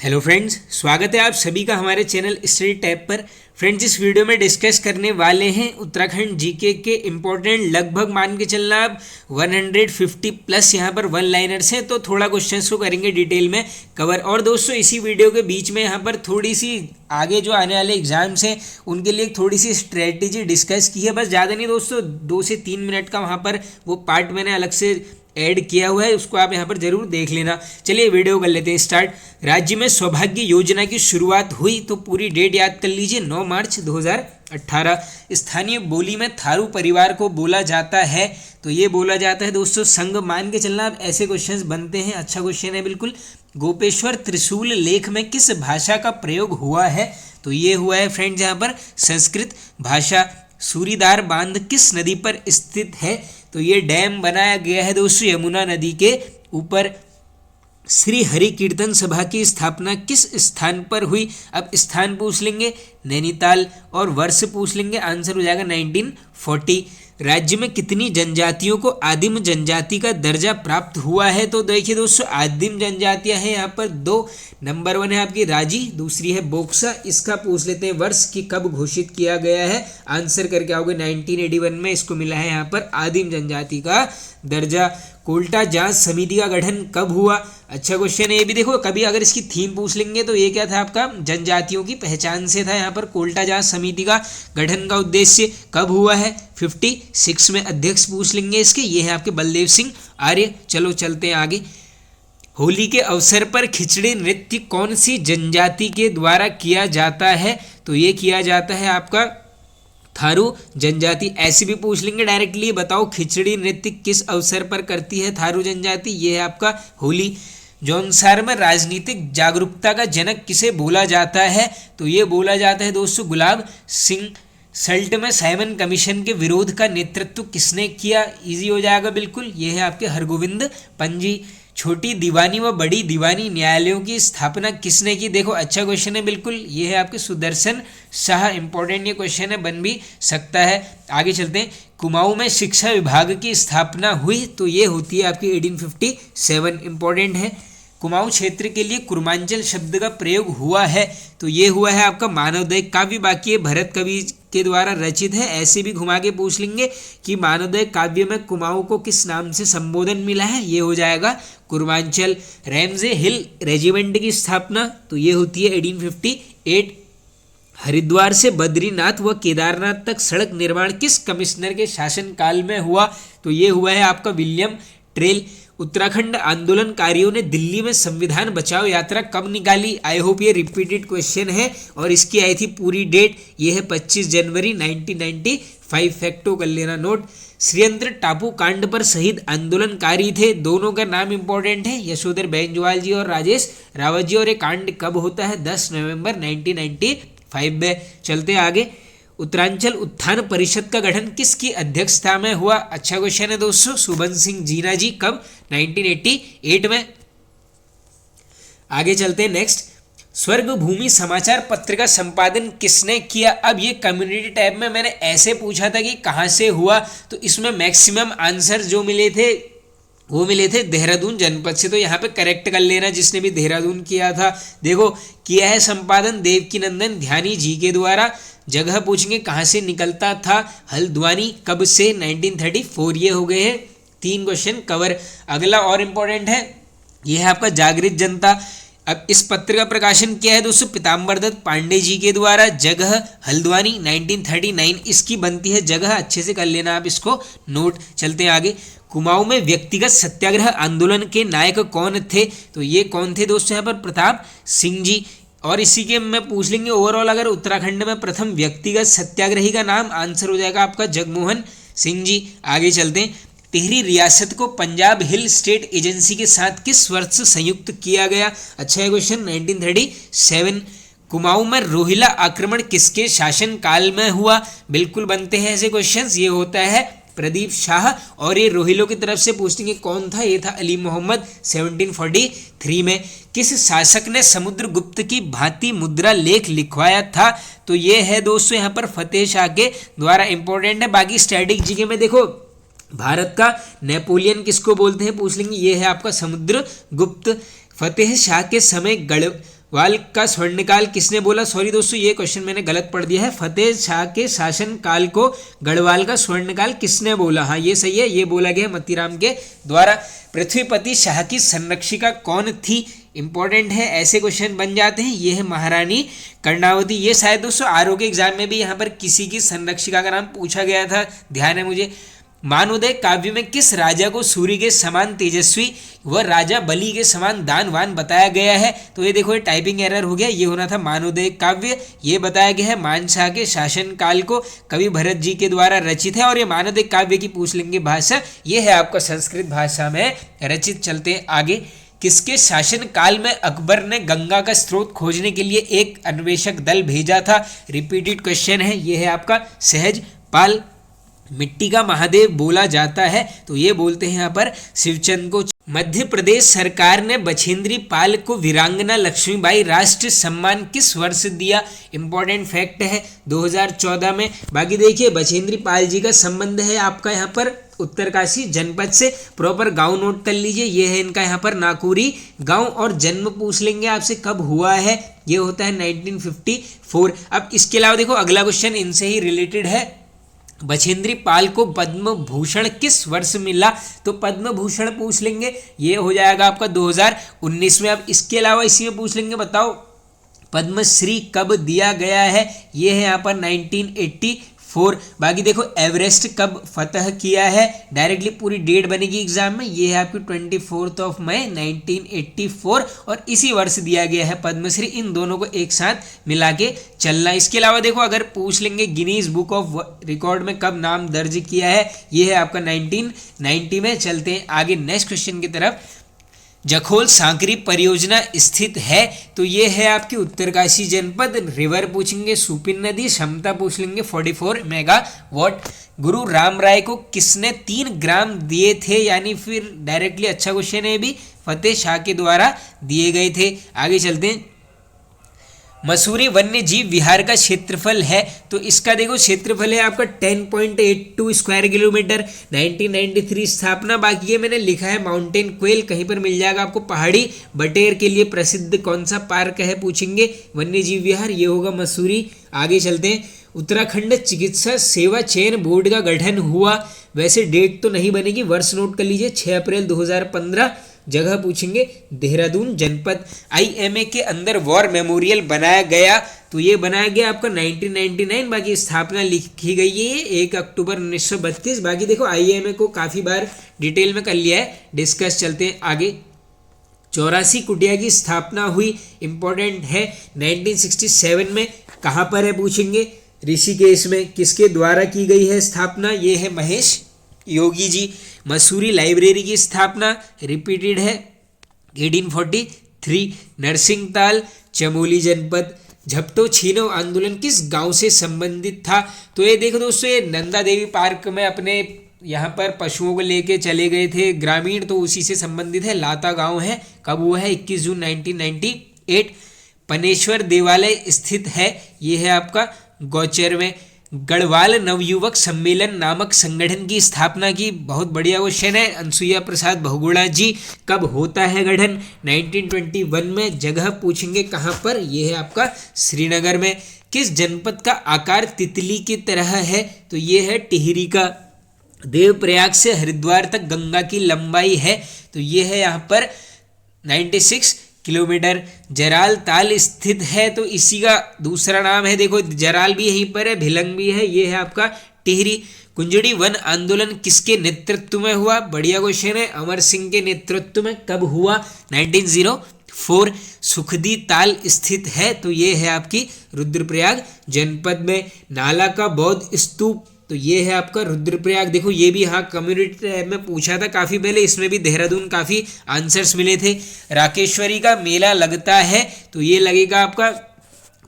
Hello friends, स्वागत है आप सभी का हमारे चैनल स्टडी टैब पर। फ्रेंड्स, इस वीडियो में डिस्कस करने वाले हैं उत्तराखंड जीके के इम्पोर्टेंट, लगभग मान के चलना आप 150 प्लस यहाँ पर वन लाइनर्स हैं, तो थोड़ा क्वेश्चंस को करेंगे डिटेल में कवर। और दोस्तों, इसी वीडियो के बीच में यहाँ पर थोड़ी सी आगे जो आने वाले एग्जाम्स हैं उनके लिए थोड़ी सी स्ट्रेटेजी डिस्कस की है, बस ज़्यादा नहीं दोस्तों, 2 से 3 मिनट का वहाँ पर वो पार्ट मैंने अलग से ऐड किया हुआ है, उसको आप यहाँ पर जरूर देख लेना। चलिए वीडियो कर लेते हैं स्टार्ट। राज्य में सौभाग्य योजना की शुरुआत हुई, तो पूरी डेट याद कर लीजिए, 9 मार्च 2018। स्थानीय बोली में थारू परिवार को बोला जाता है, तो ये बोला जाता है दोस्तों संग। मान के चलना, अब ऐसे क्वेश्चंस बनते हैं, अच्छा क्वेश्चन है बिल्कुल। गोपेश्वर त्रिशूल लेख में किस भाषा का प्रयोग हुआ है, तो ये हुआ है फ्रेंड्स यहाँ पर संस्कृत भाषा। सूरीदार बांध किस नदी पर स्थित है, तो ये डैम बनाया गया है दोस्तों यमुना नदी के ऊपर। श्री हरि कीर्तन सभा की स्थापना किस स्थान पर हुई, अब स्थान पूछ लेंगे नैनीताल, और वर्ष पूछ लेंगे, आंसर हो जाएगा 1940। राज्य में कितनी जनजातियों को आदिम जनजाति का दर्जा प्राप्त हुआ है, तो देखिए दोस्तों आदिम जनजातियां हैं यहाँ पर 2। नंबर 1 है आपकी राजी, दूसरी है बोक्सा। इसका पूछ लेते हैं वर्ष की कब घोषित किया गया है, आंसर करके आओगे 1981 में इसको मिला है यहाँ पर आदिम जनजाति का दर्जा। कोल्टा जांच समिति का गठन कब हुआ, अच्छा क्वेश्चन है ये भी। देखो कभी अगर इसकी थीम पूछ लेंगे तो ये क्या था आपका, जनजातियों की पहचान से था। यहाँ पर कोल्टा जांच समिति का गठन का उद्देश्य कब हुआ है, 56 में। अध्यक्ष पूछ लेंगे इसके, ये है आपके बलदेव सिंह आर्य। चलो चलते हैं आगे। होली के अवसर पर खिचड़ी नृत्य कौन सी जनजाति के द्वारा किया जाता है, तो ये किया जाता है आपका थारू जनजाति। ऐसे भी पूछ लेंगे डायरेक्टली, बताओ खिचड़ी नृत्य किस अवसर पर करती है थारू जनजाति, ये है आपका होली। जौनसार में राजनीतिक जागरूकता का जनक किसे बोला जाता है, तो ये बोला जाता है दोस्तों गुलाब सिंह। सल्ट में साइमन कमीशन के विरोध का नेतृत्व किसने किया, इजी हो जाएगा बिल्कुल, ये है आपके हरगोविंद पंजी। छोटी दीवानी व बड़ी दीवानी न्यायालयों की स्थापना किसने की, देखो अच्छा क्वेश्चन है बिल्कुल, ये है आपके सुदर्शन शाह। इंपॉर्टेंट ये क्वेश्चन है, बन भी सकता है। आगे चलते हैं। कुमाऊं में शिक्षा विभाग की स्थापना हुई, तो ये होती है आपकी 1857। इंपॉर्टेंट है। कुमाऊं क्षेत्र के लिए कुर्मांचल शब्द का प्रयोग हुआ है, तो ये हुआ है आपका मानवोदय काव्य। बाकी ये भरत कवि के द्वारा रचित है। ऐसे भी घुमा के पूछ लेंगे कि मानवोदय काव्य में कुमाऊं को किस नाम से संबोधन मिला है, ये हो जाएगा कुर्मांचल। रैमजे हिल रेजिमेंट की स्थापना, तो ये होती है 1858। हरिद्वार से बद्रीनाथ व केदारनाथ तक सड़क निर्माण किस कमिश्नर के शासनकाल में हुआ, तो ये हुआ है आपका विलियम ट्रेल। उत्तराखंड आंदोलनकारियों ने दिल्ली में संविधान बचाओ यात्रा कब निकाली, आई होप ये रिपीटेड क्वेश्चन है, और इसकी आई थी पूरी डेट, ये है 25 जनवरी 1995। फैक्टो कर लेना नोट। श्रीयंत्र टापू कांड पर शहीद आंदोलनकारी थे, दोनों का नाम इंपॉर्टेंट है, यशोधर बेंजवाल जी और राजेश रावत जी। और ये कांड कब होता है, 10 नवंबर 1995 में। चलते आगे। उत्तरांचल उत्थान परिषद का गठन किसकी अध्यक्षता में हुआ, अच्छा क्वेश्चन है दोस्तों, सुबन सिंह जीना जी। कब, 1988 में। आगे चलते हैं नेक्स्ट। स्वर्ग भूमि समाचार पत्र का संपादन किसने किया, अब ये कम्युनिटी टैब में मैंने ऐसे पूछा था कि कहाँ से हुआ, तो इसमें मैक्सिमम आंसर जो मिले थे वो मिले थे देहरादून जनपद से, तो यहाँ पे करेक्ट कर लेना जिसने भी देहरादून किया था। देखो किया है संपादन देवकीनंदन ध्यानी जी के द्वारा। जगह पूछेंगे कहाँ से निकलता था, हल्द्वानी। कब से, 1934। ये हो गए हैं 3 क्वेश्चन कवर। अगला और इम्पोर्टेंट है, ये है आपका जागृत जनता। अब इस पत्र का प्रकाशन किया है दोस्तों पीताम्बर दत्त पांडे जी के द्वारा। जगह हल्द्वानी, 1939 इसकी बनती है जगह, अच्छे से कर लेना आप इसको नोट। चलते हैं आगे। कुमाऊं में व्यक्तिगत सत्याग्रह आंदोलन के नायक कौन थे, तो ये कौन थे दोस्तों यहाँ पर, प्रताप सिंह जी। और इसी के में पूछ लेंगे ओवरऑल अगर उत्तराखंड में प्रथम व्यक्तिगत सत्याग्रही का नाम, आंसर हो जाएगा आपका जगमोहन सिंह जी। आगे चलते हैं। टिहरी रियासत को पंजाब हिल स्टेट एजेंसी के साथ किस वर्ष संयुक्त किया गया, अच्छा है क्वेश्चन, 1937। कुमाऊं में रोहिला आक्रमण किसके शासन काल में हुआ, बिल्कुल बनते हैं ऐसे क्वेश्चंस, ये होता है प्रदीप शाह। और ये रोहिलों की तरफ से पूछेंगे कौन था, ये था अली मोहम्मद, 1743 में। किस शासक ने समुद्रगुप्त की भांति मुद्रा लेख लिखवाया था, तो ये है दोस्तों यहाँ पर फतेह शाह के द्वारा। इंपॉर्टेंट है। बाकी स्टैटिक जीके में देखो भारत का नेपोलियन किसको बोलते हैं पूछ लेंगे, ये है आपका समुद्रगुप्त। फतेह शाह के समय वाल का स्वर्णकाल किसने बोला? सॉरी दोस्तों, ये क्वेश्चन मैंने गलत पढ़ दिया है। फतेह शाह के शासन काल को गढ़वाल का स्वर्णकाल किसने बोला? हाँ ये सही है, ये बोला गया मतीराम के द्वारा। पृथ्वीपति शाह की संरक्षिका कौन थी? इंपॉर्टेंट है, ऐसे क्वेश्चन बन जाते हैं। ये है महारानी कर्णावती। ये शायद दोस्तों आरओ के एग्जाम में भी यहाँ पर किसी की संरक्षिका का नाम पूछा गया था, ध्यान है मुझे। मानोदय काव्य में किस राजा को सूर्य के समान तेजस्वी व राजा बलि के समान दानवान बताया गया है? तो ये देखो, ये टाइपिंग एरर हो गया, ये होना था मानोदय काव्य। ये बताया गया है मानशाह के शासन काल को कवि भरत जी के द्वारा रचित है। और ये मानोदय काव्य की पूछ लेंगे भाषा, ये है आपका संस्कृत भाषा में रचित। चलते हैं आगे। किसके शासन काल में अकबर ने गंगा का स्रोत खोजने के लिए एक अन्वेषक दल भेजा था? रिपीटेड क्वेश्चन है, ये है आपका सहज पाल। मिट्टी का महादेव बोला जाता है, तो ये बोलते हैं यहाँ पर शिवचंद को। मध्य प्रदेश सरकार ने बछेंद्री पाल को वीरांगना लक्ष्मीबाई राष्ट्रीय सम्मान किस वर्ष दिया? इंपॉर्टेंट फैक्ट है, 2014 में। बाकी देखिए, बछेंद्री पाल जी का संबंध है आपका यहाँ पर उत्तरकाशी जनपद से। प्रॉपर गांव नोट कर लीजिए, ये है इनका यहाँ पर नाकुरी गांव। और जन्म पूछ लेंगे आपसे, कब हुआ है? ये होता है 1954। अब इसके अलावा देखो, अगला क्वेश्चन इनसे ही रिलेटेड है। बछेंद्री पाल को पद्म भूषण किस वर्ष मिला? तो पद्म भूषण पूछ लेंगे, ये हो जाएगा आपका 2019 में। अब इसके अलावा इसी में पूछ लेंगे, बताओ पद्मश्री कब दिया गया है? ये है यहाँ पर 1984। बाकी देखो, एवरेस्ट कब फतह किया है? डायरेक्टली पूरी डेट बनेगी एग्जाम में, ये है आपकी 24 मई 1984। और इसी वर्ष दिया गया है पद्मश्री। इन दोनों को एक साथ मिला के चलना। इसके अलावा देखो, अगर पूछ लेंगे गिनीज बुक ऑफ रिकॉर्ड में कब नाम दर्ज किया है? ये है आपका 1990 में। चलते हैं आगे नेक्स्ट क्वेश्चन की तरफ। जखोल सांकरी परियोजना स्थित है, तो ये है आपकी उत्तरकाशी जनपद। रिवर पूछेंगे, सुपिन नदी। क्षमता पूछ लेंगे 44 मेगावाट। गुरु राम राय को किसने 3 ग्राम दिए थे? यानी फिर डायरेक्टली, अच्छा क्वेश्चन है, भी फतेह शाह के द्वारा दिए गए थे। आगे चलते हैं। मसूरी वन्य जीव विहार का क्षेत्रफल है, तो इसका देखो क्षेत्रफल है आपका 10.82 स्क्वायर किलोमीटर। 1993 स्थापना। बाकी ये मैंने लिखा है माउंटेन क्वेल, कहीं पर मिल जाएगा आपको। पहाड़ी बटेर के लिए प्रसिद्ध कौन सा पार्क है पूछेंगे? वन्य जीव विहार, ये होगा मसूरी। आगे चलते हैं। उत्तराखंड चिकित्सा सेवा चयन बोर्ड का गठन हुआ, वैसे डेट तो नहीं बनेगी, वर्ष नोट कर लीजिए 6 अप्रैल 2015। जगह पूछेंगे देहरादून जनपद। आईएमए के अंदर वॉर मेमोरियल बनाया गया, तो ये बनाया गया आपका 1999। बाकी स्थापना लिखी गई है 1 अक्टूबर 1932। बाकी देखो, आईएमए को काफ़ी बार डिटेल में कर लिया है डिस्कस। चलते हैं आगे। 84 कुटिया की स्थापना हुई, इंपॉर्टेंट है, 1967 में। कहाँ पर है पूछेंगे? ऋषिकेश में। किसके द्वारा की गई है स्थापना? ये है महेश योगी जी। मसूरी लाइब्रेरी की स्थापना रिपीटेड है 1843। नरसिंहताल चमोली जनपद। झपटो छीनो आंदोलन किस गांव से संबंधित था? तो ये देखो दोस्तों, ये नंदा देवी पार्क में अपने यहाँ पर पशुओं को लेके चले गए थे ग्रामीण, तो उसी से संबंधित है। लाता गांव है। कब हुआ है? 21 जून 1998। पनेश्वर देवालय स्थित है, ये है आपका गौचर में। गढ़वाल नवयुवक सम्मेलन नामक संगठन की स्थापना की, बहुत बढ़िया क्वेश्चन है, अनसुईया प्रसाद बहुगुणा जी। कब होता है गठन? 1921 में। जगह पूछेंगे कहाँ पर? यह है आपका श्रीनगर में। किस जनपद का आकार तितली की तरह है? तो ये है टिहरी का। देवप्रयाग से हरिद्वार तक गंगा की लंबाई है, तो ये है यहाँ पर 96 किलोमीटर। जराल ताल स्थित है, तो इसी का दूसरा नाम है, देखो जराल भी यहीं पर है, भिलंग भी है, ये है आपका टिहरी। कुंजड़ी वन आंदोलन किसके नेतृत्व में हुआ? बढ़िया क्वेश्चन है, अमर सिंह के नेतृत्व में। कब हुआ? 1904। सुखदी ताल स्थित है, तो ये है आपकी रुद्रप्रयाग जनपद में। नाला का बौद्ध स्तूप, तो ये है आपका रुद्रप्रयाग। देखो ये भी हाँ कम्युनिटी टैब में पूछा था काफ़ी पहले, इसमें भी देहरादून काफ़ी आंसर्स मिले थे। राकेश्वरी का मेला लगता है, तो ये लगेगा आपका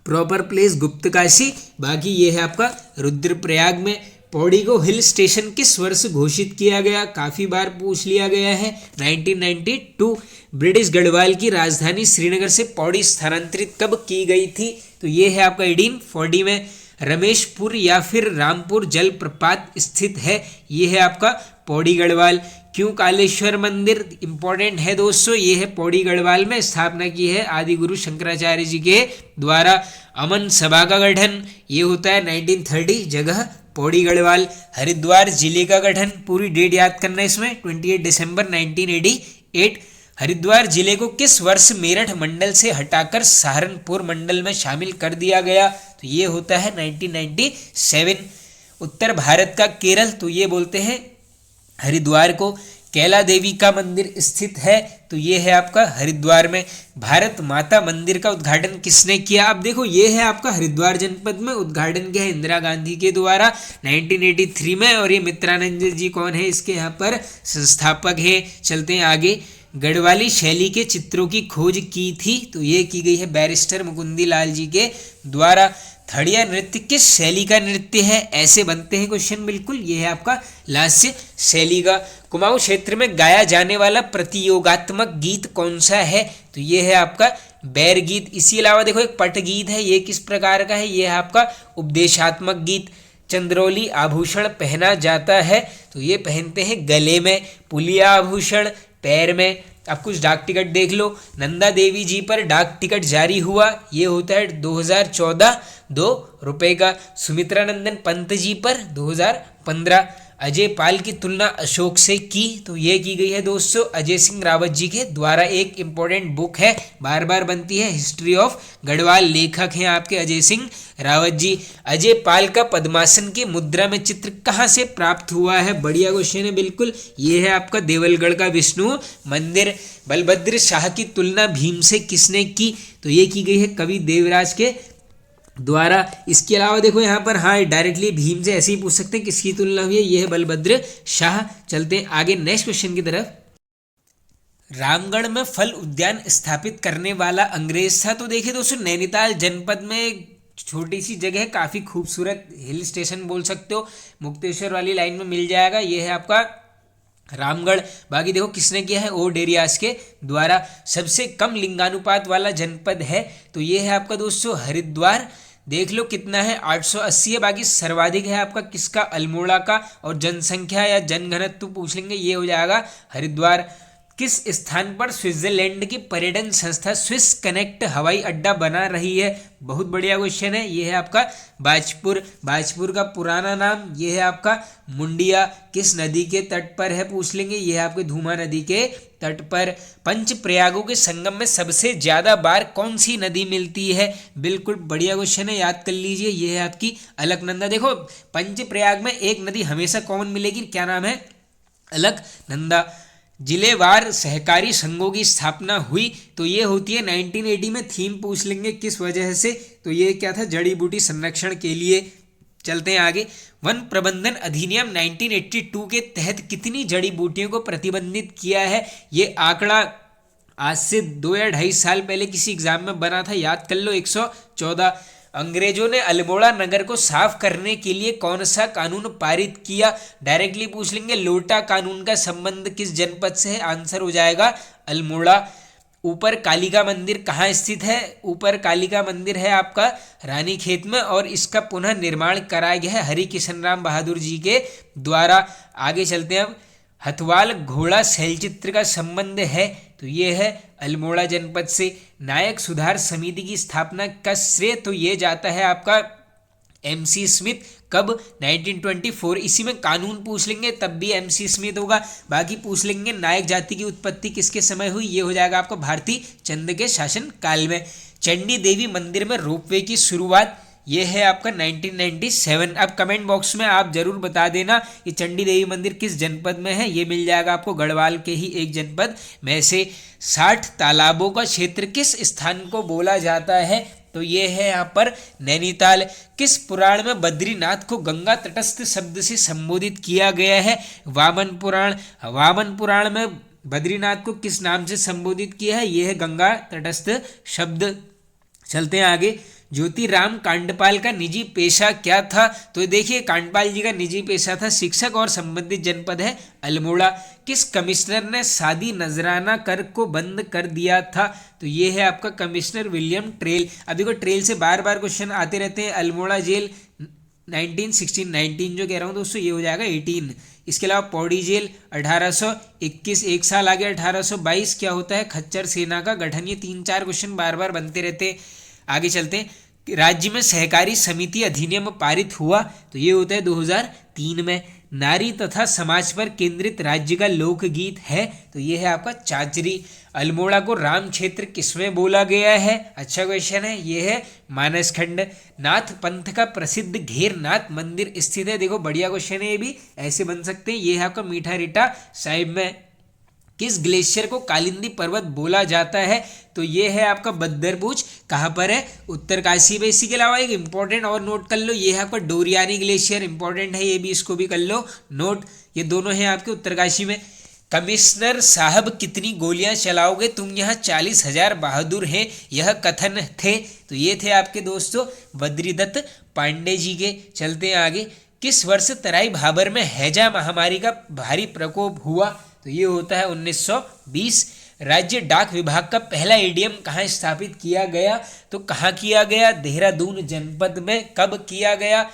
प्रॉपर प्लेस गुप्तकाशी। बाकी ये है आपका रुद्रप्रयाग में। पौड़ी को हिल स्टेशन किस वर्ष घोषित किया गया? काफ़ी बार पूछ लिया गया है, 1992। ब्रिटिश गढ़वाल की राजधानी श्रीनगर से पौड़ी स्थानांतरित कब की गई थी? तो ये है आपका 1840 में। रमेशपुर या फिर रामपुर जलप्रपात स्थित है, ये है आपका पौड़ी गढ़वाल। क्यों कालेश्वर मंदिर इंपॉर्टेंट है दोस्तों, ये है पौड़ी गढ़वाल में, स्थापना की है आदि गुरु शंकराचार्य जी के द्वारा। अमन सभा का गठन ये होता है 1930, जगह पौड़ी गढ़वाल। हरिद्वार जिले का गठन, पूरी डेट याद करना है इसमें, 28 दिसंबर 1988। हरिद्वार जिले को किस वर्ष मेरठ मंडल से हटाकर सहारनपुर मंडल में शामिल कर दिया गया, तो ये होता है 1997। उत्तर भारत का केरल, तो ये बोलते हैं हरिद्वार को। कैला देवी का मंदिर स्थित है, तो ये है आपका हरिद्वार में। भारत माता मंदिर का उद्घाटन किसने किया, अब देखो ये है आपका हरिद्वार जनपद में, उद्घाटन किया है इंदिरा गांधी के द्वारा 1983 में। और ये मित्रानंद जी कौन है, इसके यहाँ पर संस्थापक है। चलते हैं आगे। गढ़वाली शैली के चित्रों की खोज की थी, तो ये की गई है बैरिस्टर मुकुंदी लाल जी के द्वारा। थड़िया नृत्य किस शैली का नृत्य है, ऐसे बनते हैं क्वेश्चन बिल्कुल, ये है आपका लास्य शैली का। कुमाऊं क्षेत्र में गाया जाने वाला प्रतियोगात्मक गीत कौन सा है, तो ये है आपका बैर गीत। इसी अलावा देखो एक पट गीत है, ये किस प्रकार का है, ये है आपका उपदेशात्मक गीत। चंद्रौली आभूषण पहना जाता है, तो ये पहनते हैं गले में। पुलिया आभूषण पैर में। अब कुछ डाक टिकट देख लो। नंदा देवी जी पर डाक टिकट जारी हुआ, ये होता है 2014, 2 रुपए का। सुमित्रा नंदन पंत जी पर 2015। अजय पाल की तुलना अशोक से की, तो ये की गई है दोस्तों अजय सिंह रावत जी के द्वारा। एक इंपॉर्टेंट बुक है, बार बार बनती है, हिस्ट्री ऑफ गढ़वाल, लेखक हैं आपके अजय सिंह रावत जी। अजय पाल का पद्मासन की मुद्रा में चित्र कहाँ से प्राप्त हुआ है, बढ़िया क्वेश्चन है बिल्कुल, ये है आपका देवलगढ़ का विष्णु मंदिर। बलभद्र शाह की तुलना भीम से किसने की, तो ये की गई है कवि देवराज के द्वारा। इसके अलावा देखो यहाँ पर, हाँ डायरेक्टली भीम से ऐसे ही पूछ सकते हैं किसकी तुलना हुई है, ये है बलभद्र शाह। चलते हैं आगे नेक्स्ट क्वेश्चन की तरफ। रामगढ़ में फल उद्यान स्थापित करने वाला अंग्रेज था, तो देखिए दोस्तों नैनीताल जनपद में छोटी सी जगह है, काफ़ी खूबसूरत हिल स्टेशन बोल सकते हो, मुक्तेश्वर वाली लाइन में मिल जाएगा, ये है आपका रामगढ़। बाकी देखो किसने किया है, ओ डेरियास के द्वारा। सबसे कम लिंगानुपात वाला जनपद है, तो ये है आपका दोस्तों हरिद्वार। देख लो कितना है, 880 है। बाकी सर्वाधिक है आपका किसका, अल्मोड़ा का। और जनसंख्या या जनघनत्व पूछ लेंगे, ये हो जाएगा हरिद्वार। किस स्थान पर स्विट्जरलैंड की पर्यटन संस्था स्विस कनेक्ट हवाई अड्डा बना रही है, बहुत बढ़िया क्वेश्चन है, ये है आपका बाजपुर। बाजपुर का पुराना नाम ये है आपका मुंडिया। किस नदी के तट पर है पूछ लेंगे, ये है आपके धूमा नदी के तट पर। पंच प्रयागों के संगम में सबसे ज्यादा बार कौन सी नदी मिलती है, बिल्कुल बढ़िया क्वेश्चन है, याद कर लीजिए, ये है आपकी अलकनंदा। देखो पंच प्रयाग में एक नदी हमेशा कॉमन मिलेगी, क्या नाम है, अलकनंदा। जिलेवार सहकारी संघों की स्थापना हुई, तो ये होती है 1980 में। थीम पूछ लेंगे किस वजह से, तो ये क्या था, जड़ी बूटी संरक्षण के लिए। चलते हैं आगे। वन प्रबंधन अधिनियम 1982 के तहत कितनी जड़ी बूटियों को प्रतिबंधित किया है, ये आंकड़ा आज से 2 या 2.5 साल पहले किसी एग्जाम में बना था, याद कर लो, 114। अंग्रेजों ने अल्मोड़ा नगर को साफ करने के लिए कौन सा कानून पारित किया, डायरेक्टली पूछ लेंगे, लोटा कानून का संबंध किस जनपद से है, आंसर हो जाएगा अल्मोड़ा। ऊपर कालिका मंदिर कहाँ स्थित है, ऊपर कालिका मंदिर है आपका रानीखेत में, और इसका पुनः निर्माण कराया गया है हरि किशन राम बहादुर जी के द्वारा। आगे चलते हैं अब। हथवाल घोड़ा शैलचित्र का संबंध है, तो ये है अल्मोड़ा जनपद से। नायक सुधार समिति की स्थापना का श्रेय, तो ये जाता है आपका MC स्मिथ। कब, 1924। इसी में कानून पूछ लेंगे तब भी MC स्मिथ होगा। बाकी पूछ लेंगे नायक जाति की उत्पत्ति किसके समय हुई, ये हो जाएगा आपका भारती चंद के शासन काल में। चंडी देवी मंदिर में रोपवे की शुरुआत, ये है आपका 1997। अब कमेंट बॉक्स में आप जरूर बता देना ये चंडी देवी मंदिर किस जनपद में है, ये मिल जाएगा आपको गढ़वाल के ही एक जनपद में से। 60 तालाबों का क्षेत्र किस स्थान को बोला जाता है, तो ये है यहाँ पर नैनीताल। किस पुराण में बद्रीनाथ को गंगा तटस्थ शब्द से संबोधित किया गया है, वामन पुराण। वामन पुराण में बद्रीनाथ को किस नाम से संबोधित किया है, ये है गंगा तटस्थ शब्द। चलते हैं आगे। ज्योतिराम कांडपाल का निजी पेशा क्या था, तो देखिए कांडपाल जी का निजी पेशा था शिक्षक, और संबंधित जनपद है अल्मोड़ा। किस कमिश्नर ने सादी नजराना कर को बंद कर दिया था, तो ये है आपका कमिश्नर विलियम ट्रेल। अब देखो ट्रेल से बार बार क्वेश्चन आते रहते हैं। अल्मोड़ा जेल 1916, 19 जो कह रहा हूँ दोस्तों, ये हो जाएगा 18, इसके अलावा पौड़ी जेल 1821, एक साल आगे 1822 क्या होता है, खच्चर सेना का गठन। ये 3-4 क्वेश्चन बार बार बनते रहते हैं। आगे चलते हैं, राज्य में सहकारी समिति अधिनियम पारित हुआ, तो ये होता है 2003 में। नारी तथा समाज पर केंद्रित राज्य का लोकगीत है, तो ये है आपका चाचरी। अल्मोड़ा को राम क्षेत्र किसमें बोला गया है, अच्छा क्वेश्चन है, ये है मानसखंड। नाथ पंथ का प्रसिद्ध घेरनाथ मंदिर स्थित है, देखो बढ़िया क्वेश्चन है, ये भी ऐसे बन सकते हैं, ये है आपका मीठा रीटा साहिब में। किस ग्लेशियर को कालिंदी पर्वत बोला जाता है, तो ये है आपका बद्दरपूछ, कहाँ पर है, उत्तरकाशी में। इसी के अलावा एक इंपॉर्टेंट और नोट कर लो, ये है आपका डोरियानी ग्लेशियर, इंपॉर्टेंट है ये भी, इसको भी कर लो नोट। ये दोनों हैं आपके उत्तरकाशी में। कमिश्नर साहब कितनी गोलियां चलाओगे तुम, यहाँ 40,000 बहादुर हैं, यह कथन थे, तो ये थे आपके दोस्तों बद्रीदत्त पांडे जी के। चलते हैं आगे। किस वर्ष तराई भाबर में हैजा महामारी का भारी प्रकोप हुआ, तो ये होता है 1920। राज्य डाक विभाग का पहला एडीएम कहाँ स्थापित किया गया, तो कहाँ किया गया, देहरादून जनपद में। कब किया गया,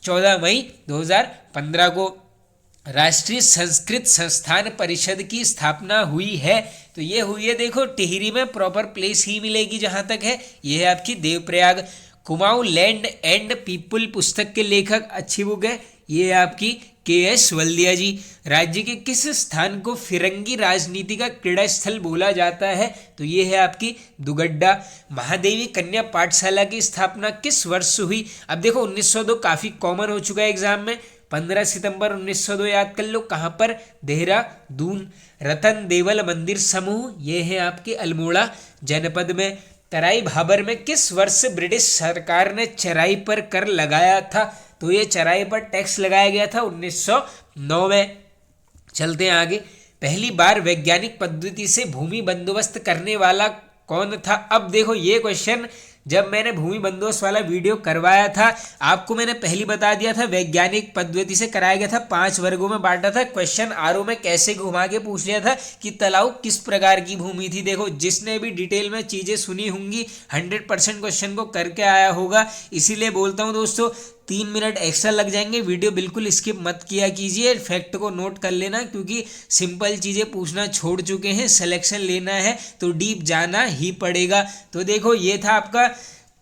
14 मई 2015 को। राष्ट्रीय संस्कृत संस्थान परिषद की स्थापना हुई है, तो ये हुई है देखो टिहरी में, प्रॉपर प्लेस ही मिलेगी जहाँ तक है, ये है आपकी Devprayag. Kumaon land and people पुस्तक के लेखक, अच्छी बुक है, ये है आपकी के.एस. वल्दिया जी। राज्य के किस स्थान को फिरंगी राजनीति का क्रीड़ा स्थल बोला जाता है, तो ये है आपकी दुगड्डा। महादेवी कन्या पाठशाला की स्थापना किस वर्ष हुई, अब देखो 1902 काफ़ी कॉमन हो चुका है एग्जाम में, 15 सितंबर 1902 याद कर लो, कहाँ पर, देहरादून। रतन देवल मंदिर समूह, ये है आपके अल्मोड़ा जनपद में। तराई भाबर में किस वर्ष ब्रिटिश सरकार ने चराई पर कर लगाया था, तो ये चराई पर टैक्स लगाया गया था 1909 में। चलते हैं आगे। पहली बार वैज्ञानिक पद्धति से भूमि बंदोबस्त करने वाला कौन था, अब देखो ये क्वेश्चन जब मैंने भूमि बंदोबस्त वाला वीडियो करवाया था, आपको मैंने पहले बता दिया था वैज्ञानिक पद्धति से कराया गया था, 5 वर्गों में बांटा था। क्वेश्चन आरओ में कैसे घुमा के पूछ लिया था कि तलाऊ किस प्रकार की भूमि थी। देखो जिसने भी डिटेल में चीज़ें सुनी होंगी 100% क्वेश्चन को करके आया होगा, इसीलिए बोलता हूँ दोस्तों 3 मिनट एक्स्ट्रा लग जाएंगे, वीडियो बिल्कुल स्किप मत किया कीजिए, फैक्ट को नोट कर लेना, क्योंकि सिंपल चीज़ें पूछना छोड़ चुके हैं, सिलेक्शन लेना है तो डीप जाना ही पड़ेगा। तो देखो ये था आपका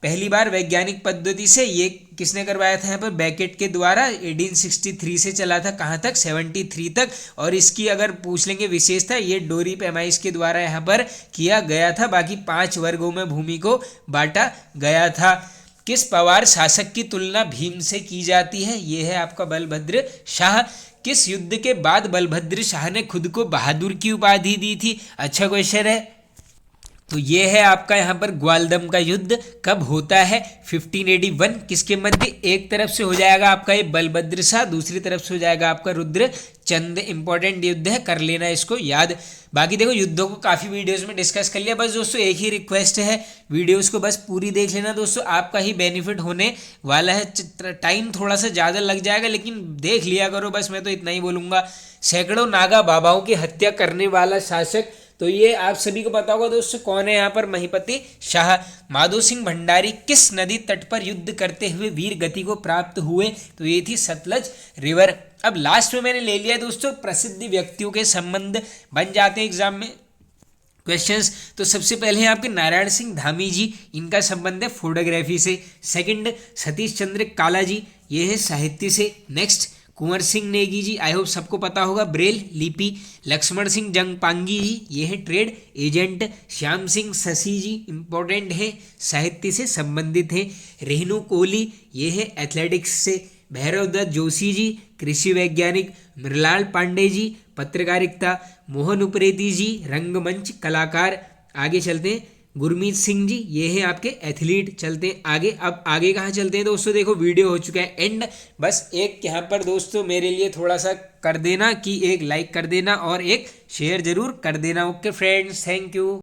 पहली बार वैज्ञानिक पद्धति से, ये किसने करवाया था यहाँ पर, बैकेट के द्वारा। 1863 से चला था कहाँ तक, 73 तक। और इसकी अगर पूछ लेंगे विशेषता, ये डोरी पैमाइश के द्वारा यहाँ पर किया गया था। बाकी 5 वर्गों में भूमि को बांटा गया था। किस पवार शासक की तुलना भीम से की जाती है, ये है आपका बलभद्र शाह। किस युद्ध के बाद बलभद्र शाह ने खुद को बहादुर की उपाधि दी थी, अच्छा क्वेश्चन है, तो ये है आपका यहाँ पर ग्वालदम का युद्ध कब होता है, 1581। किसके मध्य, एक तरफ से हो जाएगा आपका ये बलभद्र शाह, दूसरी तरफ से हो जाएगा आपका रुद्र चंद। इंपॉर्टेंट युद्ध है, कर लेना इसको याद। बाकी देखो युद्धों को काफ़ी वीडियोस में डिस्कस कर लिया, बस दोस्तों एक ही रिक्वेस्ट है, वीडियोस को बस पूरी देख लेना दोस्तों, आपका ही बेनिफिट होने वाला है। टाइम थोड़ा सा ज़्यादा लग जाएगा लेकिन देख लिया करो, बस मैं तो इतना ही बोलूँगा। सैकड़ों नागा बाबाओं की हत्या करने वाला शासक, तो ये आप सभी को पता होगा दोस्तों कौन है यहाँ पर, महिपति शाह। माधो सिंह भंडारी किस नदी तट पर युद्ध करते हुए वीर गति को प्राप्त हुए, तो ये थी सतलज रिवर। अब लास्ट में मैंने ले लिया दोस्तों प्रसिद्ध व्यक्तियों के संबंध बन जाते हैं एग्जाम में क्वेश्चंस। तो सबसे पहले हैं आपके नारायण सिंह धामी जी, इनका संबंध है फोटोग्राफी से। सेकंड सतीश चंद्र काला जी, ये है साहित्य से। Next Kunwar Singh Negi ji, I hope सबको पता होगा, ब्रेल लिपि। लक्ष्मण सिंह जंगपांगी जी, ये है ट्रेड एजेंट। श्याम सिंह शशि जी इंपॉर्टेंट है, साहित्य से संबंधित है। रेणु कोहली, ये है एथलेटिक्स से। भैरव दत्त जोशी जी कृषि वैज्ञानिक। मृणाल पांडे जी पत्रकारिता। मोहन उप्रेती जी रंगमंच कलाकार। आगे चलते हैं, गुरमीत सिंह जी, ये है आपके एथलीट। चलते हैं आगे। अब आगे कहाँ चलते हैं दोस्तों, देखो वीडियो हो चुका है एंड, बस एक यहाँ पर दोस्तों मेरे लिए थोड़ा सा कर देना कि एक लाइक कर देना और एक शेयर जरूर कर देना। Okay friends, thank you.